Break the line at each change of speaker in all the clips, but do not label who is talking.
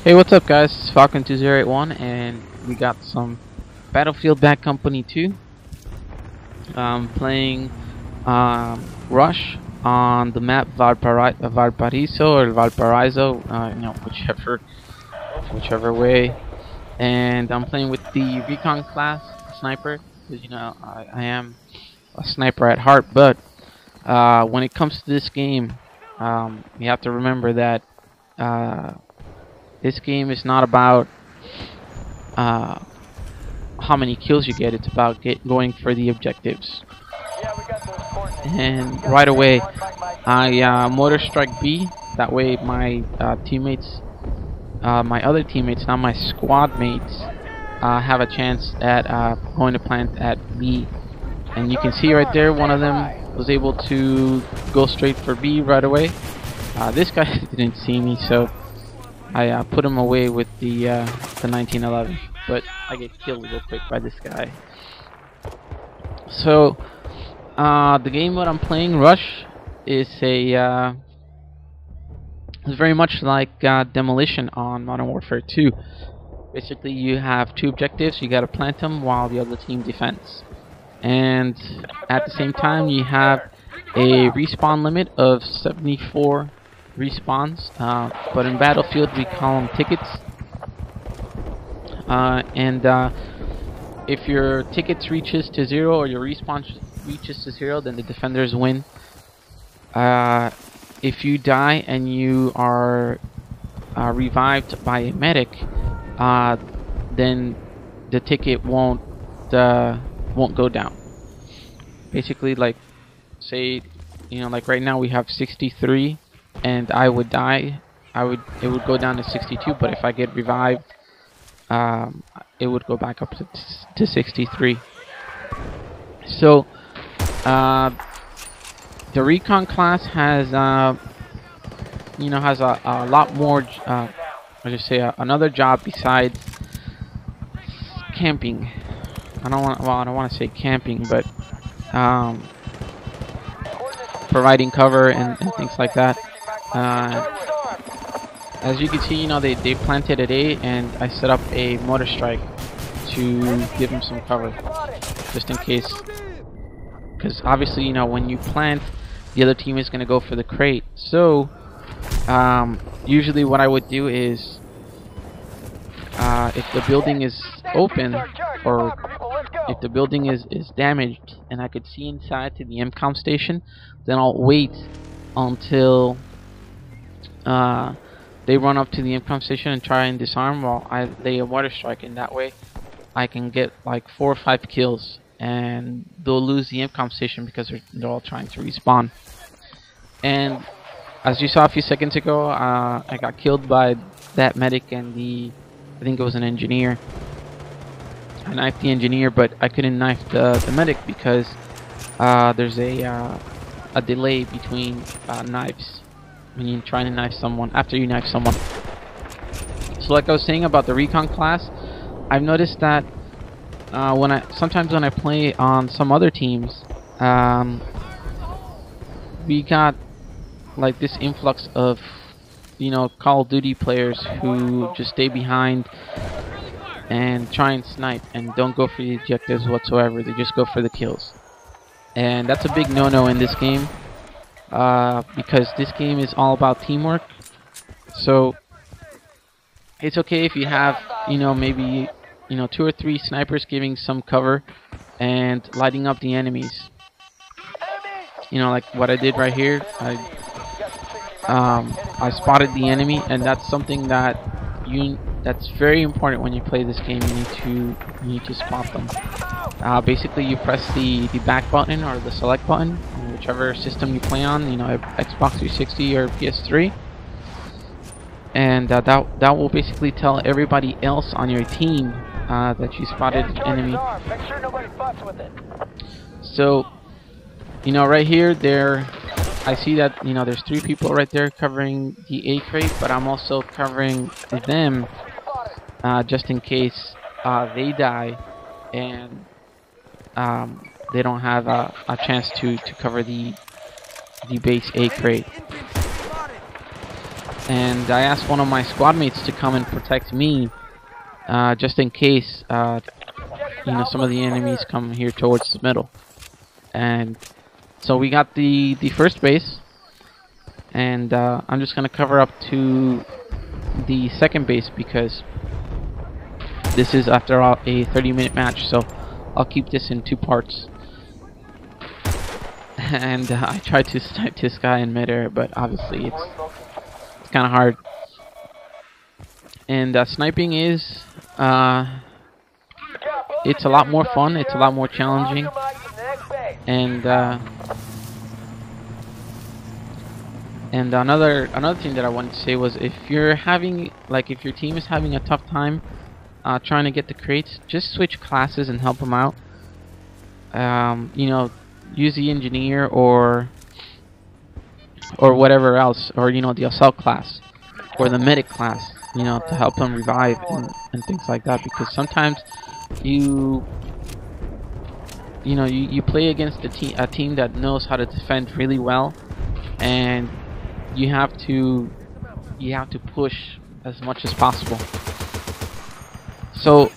Hey, what's up, guys? It's Falcon2081, and we got some Battlefield Bad Company 2. Playing Rush on the map Valparaiso or Valparaiso, whichever way. And I'm playing with the Recon class sniper, because I am a sniper at heart. But when it comes to this game, you have to remember that. This game is not about how many kills you get. It's about going for the objectives. And right away, I motor strike B. That way, my teammates, my other teammates, not my squad mates, have a chance at going to plant at B. And you can see right there, one of them was able to go straight for B right away. This guy didn't see me, so I put him away with the 1911, but I get killed real quick by this guy. So the game that I'm playing, Rush, is is very much like Demolition on Modern Warfare 2. Basically, you have two objectives. You gotta plant them while the other team defends, and at the same time, you have a respawn limit of 74 respawns, but in Battlefield we call them tickets. If your tickets reaches to 0 or your respawn reaches to 0, then the defenders win. If you die and you are revived by a medic, then the ticket won't go down. Basically, like, say, like right now we have 63. And I would die, it would go down to 62, but if I get revived, it would go back up to 63. So the Recon class has has a lot more another job besides camping. I don't want to say camping, but providing cover and things like that. As you can see, they planted at A, and I set up a motor strike to give them some cover, just in case. Because obviously, when you plant, the other team is going to go for the crate. So, usually what I would do is, if the building is open, or if the building is damaged, and I could see inside to the MCOM station, then I'll wait until they run up to the MCOM station and try and disarm while I lay a water strike, and that way I can get like 4 or 5 kills, and they'll lose the MCOM station because they're all trying to respawn. And as you saw a few seconds ago, I got killed by that medic and I think it was an engineer. I knifed the engineer, but I couldn't knife the medic because there's a delay between knives when you're trying to knife someone after you knife someone. So like I was saying about the Recon class, I've noticed that sometimes when I play on some other teams, we got like this influx of Call of Duty players who just stay behind and try and snipe and don't go for the objectives whatsoever. They just go for the kills, and that's a big no-no in this game. Because this game is all about teamwork. So it's okay if you have maybe 2 or 3 snipers giving some cover and lighting up the enemies. Like what I did right here. I spotted the enemy, and that's something that's very important when you play this game. You need to spot them. Basically, you press the back button or the select button, whichever system you play on, Xbox 360 or PS3, and that will basically tell everybody else on your team that you spotted an enemy.
Make sure nobody fucks with it.
So, right here, I see that there's 3 people right there covering the A crate, but I'm also covering them just in case they die and they don't have a chance to cover the base A crate. and I asked one of my squad mates to come and protect me, just in case some of the enemies come here towards the middle. And so we got the first base, and I'm just gonna cover up to the second base because this is, after all, a 30-minute match, so I'll keep this in 2 parts. And I tried to snipe this guy in midair, but obviously it's kind of hard. And sniping is it's a lot more fun, it's a lot more challenging, and another thing that I wanted to say was, if your team is having a tough time trying to get the crates, just switch classes and help them out. Use the engineer or whatever else, or the assault class or the medic class, to help them revive and things like that, because sometimes you play against a team that knows how to defend really well, and you have to push as much as possible. So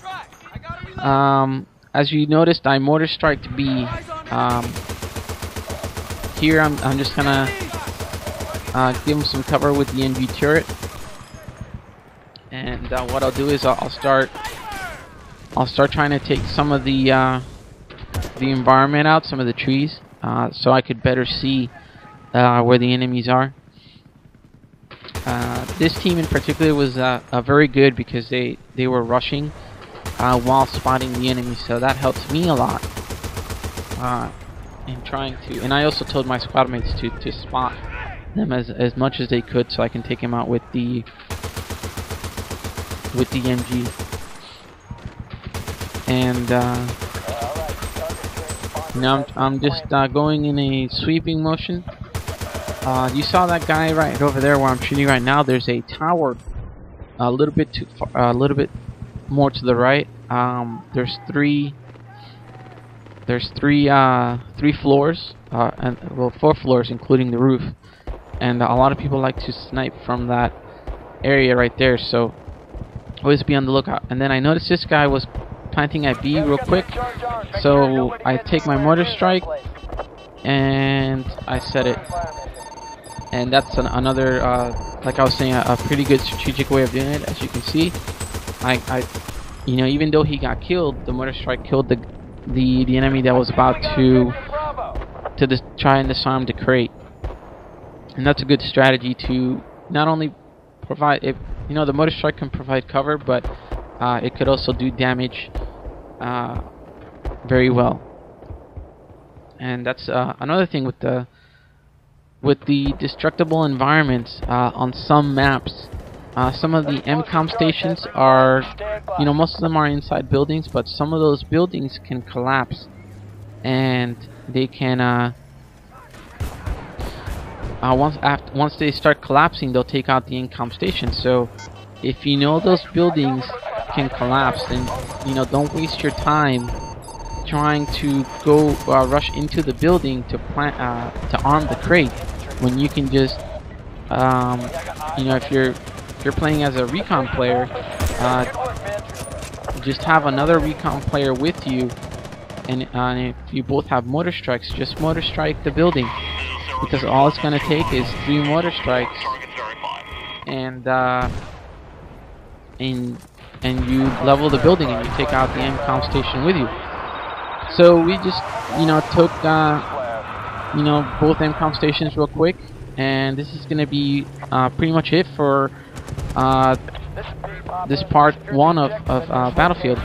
as you noticed, I mortar striked B. Here I'm just gonna give him some cover with the NV turret, and what I'll do is I'll start trying to take some of the environment out, some of the trees, so I could better see where the enemies are. This team in particular was very good because they were rushing while spotting the enemy, so that helped me a lot in trying to. And I also told my squad mates to spot them as much as they could, so I can take him out with the MG. And now I'm just going in a sweeping motion. You saw that guy right over there where I'm shooting right now. There's a tower a little bit too far, a little bit more to the right. There's three floors, and well, 4 floors including the roof, and a lot of people like to snipe from that area right there, so always be on the lookout. And then I noticed this guy was planting at B real quick, so I take my mortar strike and I set it. And that's another, like I was saying, a pretty good strategic way of doing it. As you can see, even though he got killed, the mortar strike killed the enemy that was about to try and disarm the crate. And that's a good strategy to not only provide it. The mortar strike can provide cover, but it could also do damage very well. And that's another thing with the destructible environments on some maps. Some of the MCOM stations are, most of them are inside buildings, but some of those buildings can collapse, and they can once they start collapsing, they'll take out the MCOM station. So if those buildings can collapse, then don't waste your time trying to go rush into the building to arm the crate, when you can just if you're playing as a recon player, just have another recon player with you, and if you both have mortar strikes, just mortar strike the building, because all it's going to take is 3 mortar strikes, and you level the building and you take out the MCOM station with you. So we just took both MCOM stations real quick, and this is gonna be pretty much it for this part 1 of Battlefield.